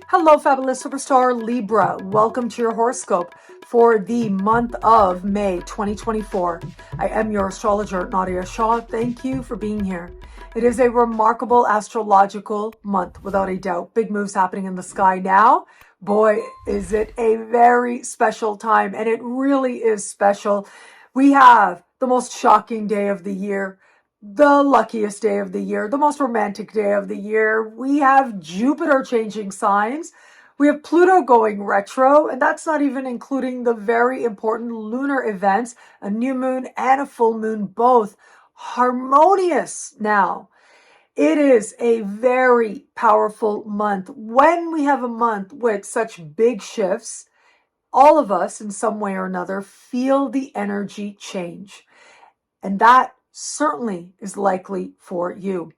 Hello, fabulous superstar Libra. Welcome to your horoscope for the month of May 2024. I am your astrologer, Nadiya Shah. Thank you for being here. It is a remarkable astrological month, without a doubt. Big moves happening in the sky now. Boy, is it a very special time, and it really is special. We have the most shocking day of the year, the luckiest day of the year, the most romantic day of the year. We have Jupiter changing signs. We have Pluto going retro, and that's not even including the very important lunar events, a new moon and a full moon, both harmonious now. It is a very powerful month. When we have a month with such big shifts, all of us in some way or another feel the energy change. And that certainly is likely for you.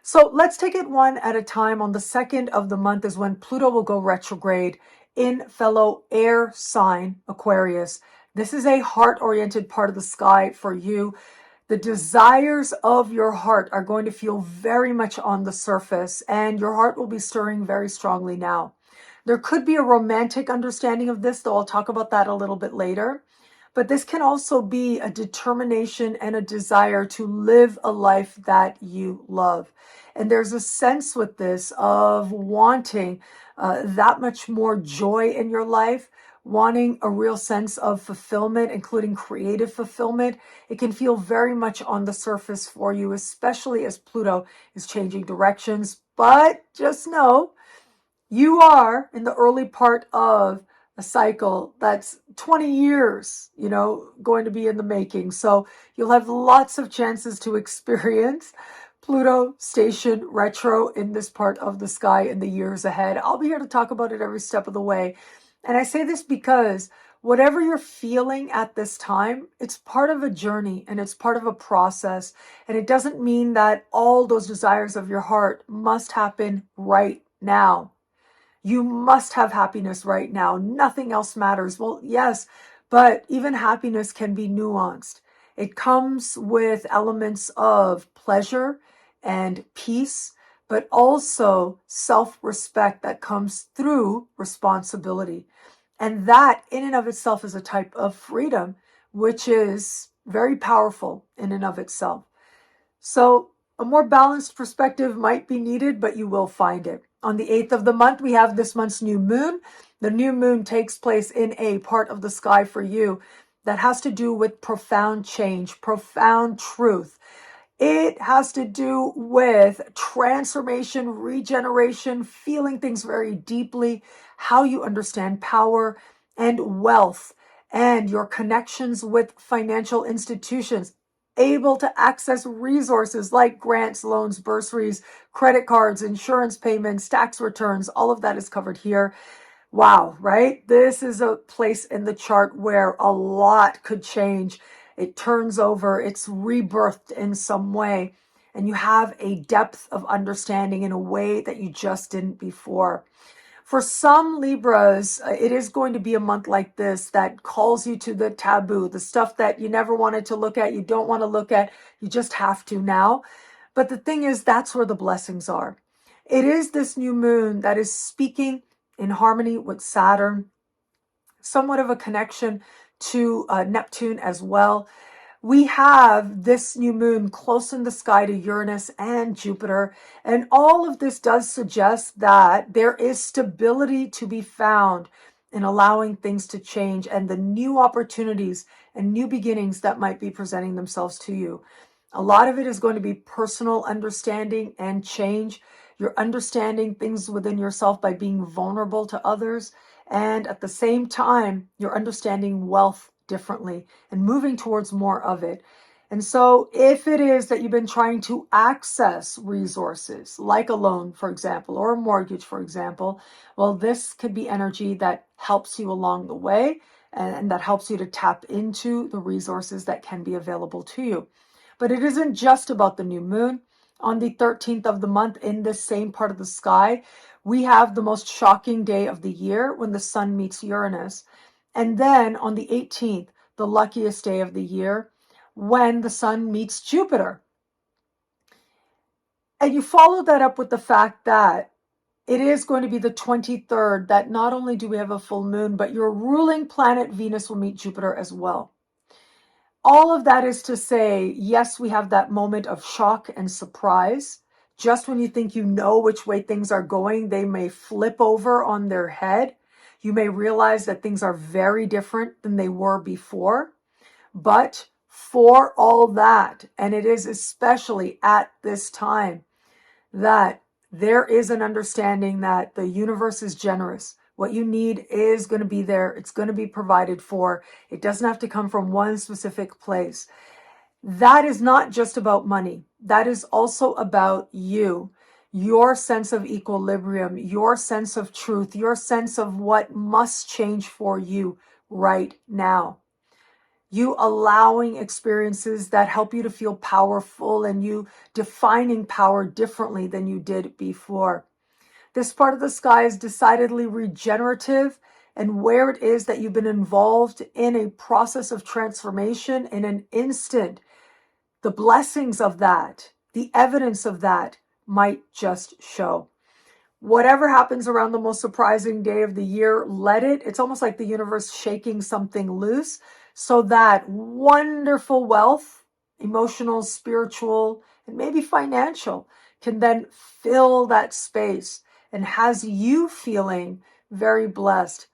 So let's take it one at a time. On the 2nd of the month is when Pluto will go retrograde in fellow air sign Aquarius. This is a heart-oriented part of the sky for you. The desires of your heart are going to feel very much on the surface, and your heart will be stirring very strongly now. There could be a romantic understanding of this, though I'll talk about that a little bit later. But this can also be a determination and a desire to live a life that you love. And there's a sense with this of wanting that much more joy in your life, wanting a real sense of fulfillment, including creative fulfillment. It can feel very much on the surface for you, especially as Pluto is changing directions. But just know you are in the early part of a cycle that's 20 years, going to be in the making. So you'll have lots of chances to experience Pluto station retro in this part of the sky in the years ahead. I'll be here to talk about it every step of the way. And I say this because whatever you're feeling at this time, it's part of a journey and it's part of a process. And it doesn't mean that all those desires of your heart must happen right now. You must have happiness right now. Nothing else matters. Well, yes, but even happiness can be nuanced. It comes with elements of pleasure and peace, but also self-respect that comes through responsibility. And that in and of itself is a type of freedom, which is very powerful in and of itself. So a more balanced perspective might be needed, but you will find it. On the 8th of the month, we have this month's new moon. The new moon takes place in a part of the sky for you that has to do with profound change, profound truth. It has to do with transformation, regeneration, feeling things very deeply, how you understand power and wealth, and your connections with financial institutions, able to access resources like grants, loans, bursaries, credit cards, insurance payments, tax returns. All of that is covered here. Wow, right? This is a place in the chart where a lot could change. It turns over, it's rebirthed in some way, and you have a depth of understanding in a way that you just didn't before. For some Libras, it is going to be a month like this that calls you to the taboo, the stuff that you never wanted to look at, you don't want to look at, you just have to now. But the thing is, that's where the blessings are. It is this new moon that is speaking in harmony with Saturn, somewhat of a connection to Neptune as well. We have this new moon close in the sky to Uranus and Jupiter. And all of this does suggest that there is stability to be found in allowing things to change and the new opportunities and new beginnings that might be presenting themselves to you. A lot of it is going to be personal understanding and change. You're understanding things within yourself by being vulnerable to others. And at the same time, you're understanding wealth differently and moving towards more of it. And so if it is that you've been trying to access resources like a loan, for example, or a mortgage, for example, well, this could be energy that helps you along the way and that helps you to tap into the resources that can be available to you. But it isn't just about the new moon. On the 13th of the month, in this same part of the sky, we have the most shocking day of the year when the sun meets Uranus. And then on the 18th, the luckiest day of the year, when the sun meets Jupiter. And you follow that up with the fact that it is going to be the 23rd that not only do we have a full moon, but your ruling planet Venus will meet Jupiter as well. All of that is to say, yes, we have that moment of shock and surprise. Just when you think you know which way things are going, they may flip over on their head. You may realize that things are very different than they were before. But for all that, and it is especially at this time, that there is an understanding that the universe is generous. What you need is going to be there. It's going to be provided for. It doesn't have to come from one specific place. That is not just about money. That is also about you, your sense of equilibrium, your sense of truth, your sense of what must change for you right now. You allowing experiences that help you to feel powerful and you defining power differently than you did before. This part of the sky is decidedly regenerative, and where it is that you've been involved in a process of transformation in an instant, the blessings of that, the evidence of that might just show. Whatever happens around the most surprising day of the year, let it. It's almost like the universe shaking something loose so that wonderful wealth, emotional, spiritual, and maybe financial, can then fill that space and has you feeling very blessed.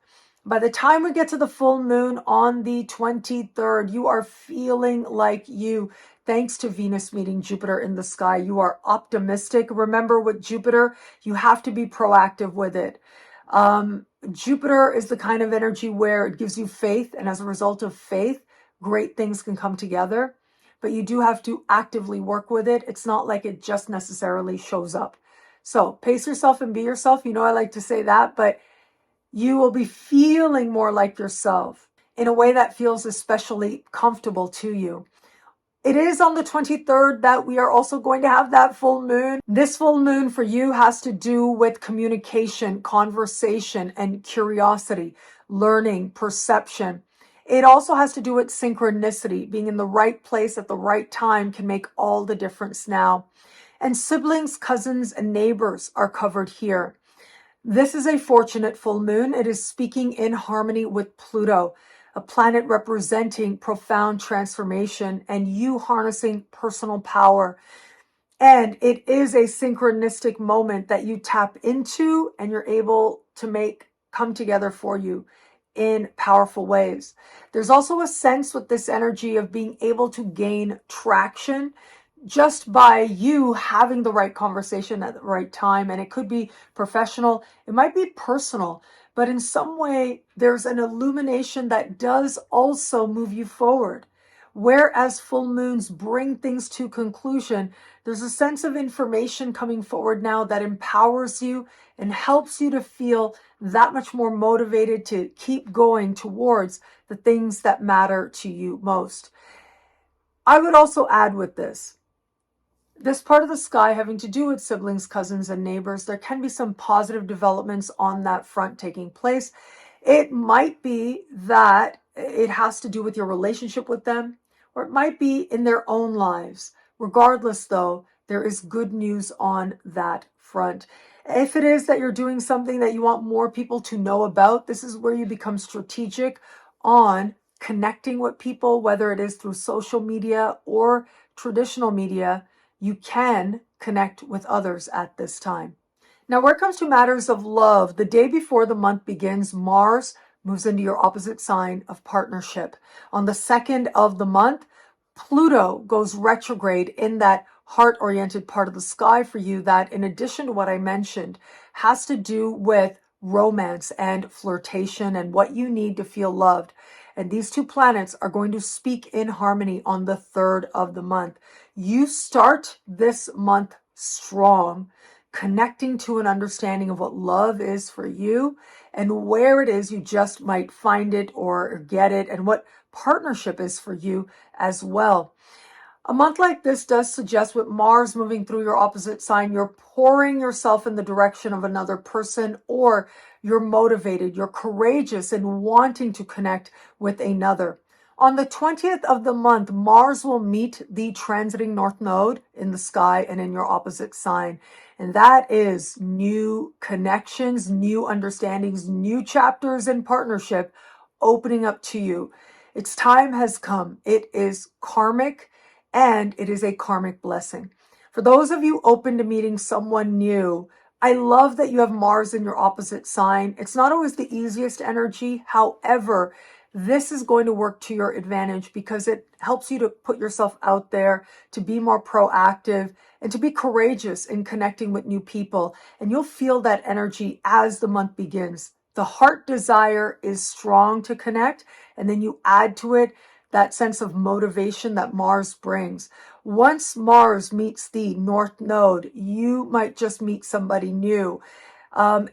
By the time we get to the full moon on the 23rd, you are feeling like you. Thanks to Venus meeting Jupiter in the sky, you are optimistic. Remember, with Jupiter, you have to be proactive with it. Jupiter is the kind of energy where it gives you faith, and as a result of faith, great things can come together. But you do have to actively work with it. It's not like it just necessarily shows up. So pace yourself and be yourself. You know I like to say that, but you will be feeling more like yourself in a way that feels especially comfortable to you. It is on the 23rd that we are also going to have that full moon. This full moon for you has to do with communication, conversation, and curiosity, learning, perception. It also has to do with synchronicity. Being in the right place at the right time can make all the difference now. And siblings, cousins, and neighbors are covered here. This is a fortunate full moon. It is speaking in harmony with Pluto, a planet representing profound transformation and you harnessing personal power. And it is a synchronistic moment that you tap into and you're able to make come together for you in powerful ways. There's also a sense with this energy of being able to gain traction just by you having the right conversation at the right time. And it could be professional, it might be personal, but in some way there's an illumination that does also move you forward. Whereas full moons bring things to conclusion, there's a sense of information coming forward now that empowers you and helps you to feel that much more motivated to keep going towards the things that matter to you most. I would also add with this part of the sky having to do with siblings, cousins, and neighbors, there can be some positive developments on that front taking place. It might be that it has to do with your relationship with them, or it might be in their own lives. Regardless, though, there is good news on that front. If it is that you're doing something that you want more people to know about, this is where you become strategic on connecting with people, whether it is through social media or traditional media. You can connect with others at this time. Now, where it comes to matters of love, the day before the month begins, Mars moves into your opposite sign of partnership. On the 2nd of the month, Pluto goes retrograde in that heart-oriented part of the sky for you that, in addition to what I mentioned, has to do with romance and flirtation and what you need to feel loved. And these two planets are going to speak in harmony on the 3rd of the month. You start this month strong, connecting to an understanding of what love is for you and where it is you just might find it or get it and what partnership is for you as well. A month like this does suggest with Mars moving through your opposite sign, you're pouring yourself in the direction of another person, or you're motivated, you're courageous in wanting to connect with another. On the 20th of the month, Mars will meet the transiting North Node in the sky and in your opposite sign. And that is new connections, new understandings, new chapters in partnership opening up to you. Its time has come. It is karmic and it is a karmic blessing. For those of you open to meeting someone new, I love that you have Mars in your opposite sign. It's not always the easiest energy. However, this is going to work to your advantage because it helps you to put yourself out there, to be more proactive, and to be courageous in connecting with new people. And you'll feel that energy as the month begins. The heart desire is strong to connect, and then you add to it that sense of motivation that Mars brings. Once Mars meets the North Node, you might just meet somebody new.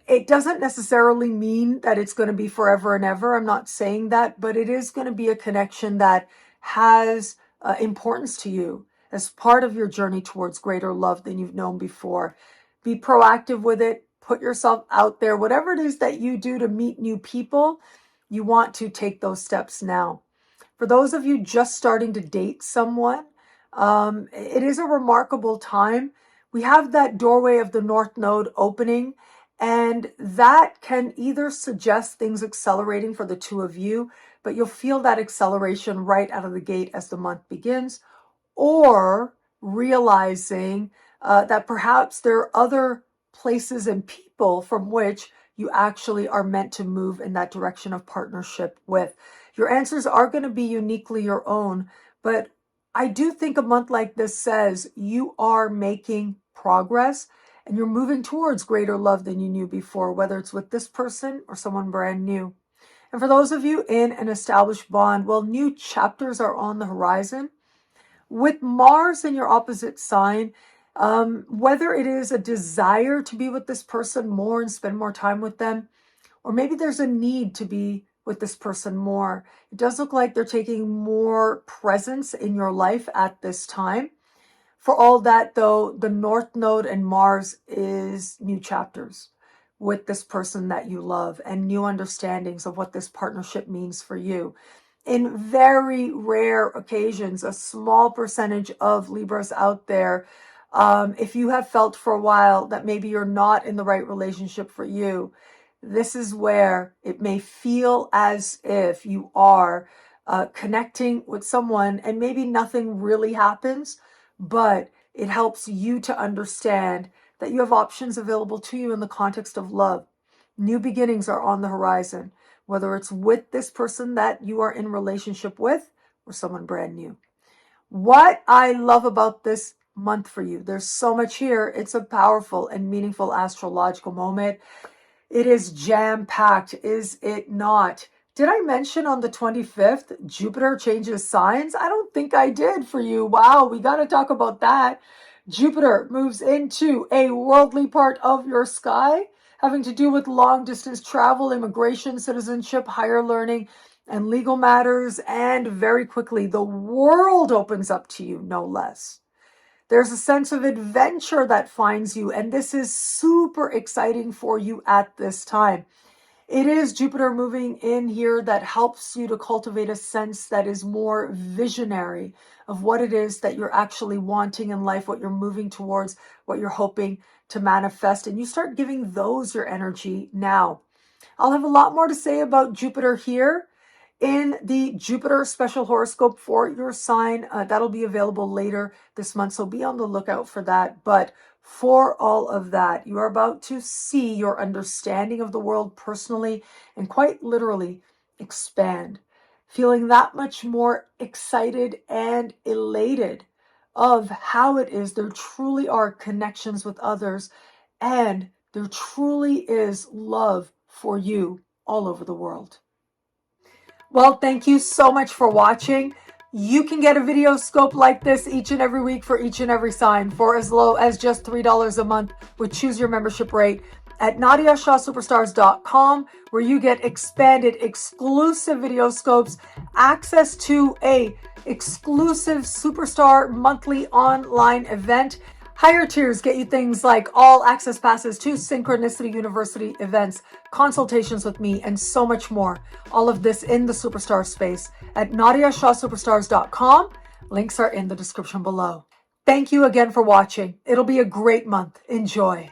It doesn't necessarily mean that it's going to be forever and ever. I'm not saying that, but it is going to be a connection that has importance to you as part of your journey towards greater love than you've known before. Be proactive with it. Put yourself out there. Whatever it is that you do to meet new people, you want to take those steps now. For those of you just starting to date someone, it is a remarkable time. We have that doorway of the North Node opening, and that can either suggest things accelerating for the two of you, but you'll feel that acceleration right out of the gate as the month begins, or realizing that perhaps there are other places and people from which you actually are meant to move in that direction of partnership with. Your answers are going to be uniquely your own, but I do think a month like this says you are making progress and you're moving towards greater love than you knew before, whether it's with this person or someone brand new. And for those of you in an established bond, well, new chapters are on the horizon. With Mars in your opposite sign, whether it is a desire to be with this person more and spend more time with them, or maybe there's a need to be with this person more. It does look like they're taking more presence in your life at this time. For all that, though, the North Node and Mars is new chapters with this person that you love and new understandings of what this partnership means for you. In very rare occasions, a small percentage of Libras out there, if you have felt for a while that maybe you're not in the right relationship for you, this is where it may feel as if you are connecting with someone and maybe nothing really happens, but it helps you to understand that you have options available to you in the context of love. New beginnings are on the horizon, whether it's with this person that you are in relationship with or someone brand new. What I love about this month for you, there's so much here. It's a powerful and meaningful astrological moment. It is jam-packed, is it not? Did I mention on the 25th, Jupiter changes signs? I don't think I did for you. Wow, we got to talk about that. Jupiter moves into a worldly part of your sky, having to do with long-distance travel, immigration, citizenship, higher learning, and legal matters. And very quickly, the world opens up to you, no less. There's a sense of adventure that finds you, and this is super exciting for you at this time. It is Jupiter moving in here that helps you to cultivate a sense that is more visionary of what it is that you're actually wanting in life, what you're moving towards, what you're hoping to manifest, and you start giving those your energy now. I'll have a lot more to say about Jupiter here in the Jupiter special horoscope for your sign. That'll be available later this month, so be on the lookout for that. But for all of that, you are about to see your understanding of the world personally and quite literally expand, feeling that much more excited and elated of how it is there truly are connections with others and there truly is love for you all over the world. Well, thank you so much for watching. You can get a video scope like this each and every week for each and every sign for as low as just $3 a month with Choose Your Membership Rate at NadiyaShahSuperstars.com, where you get expanded exclusive video scopes, access to a exclusive Superstar monthly online event, Higher tiers get you things like all access passes to Synchronicity University events, consultations with me, and so much more. All of this in the Superstar space at NadiyaShahSuperstars.com. Links are in the description below. Thank you again for watching. It'll be a great month. Enjoy.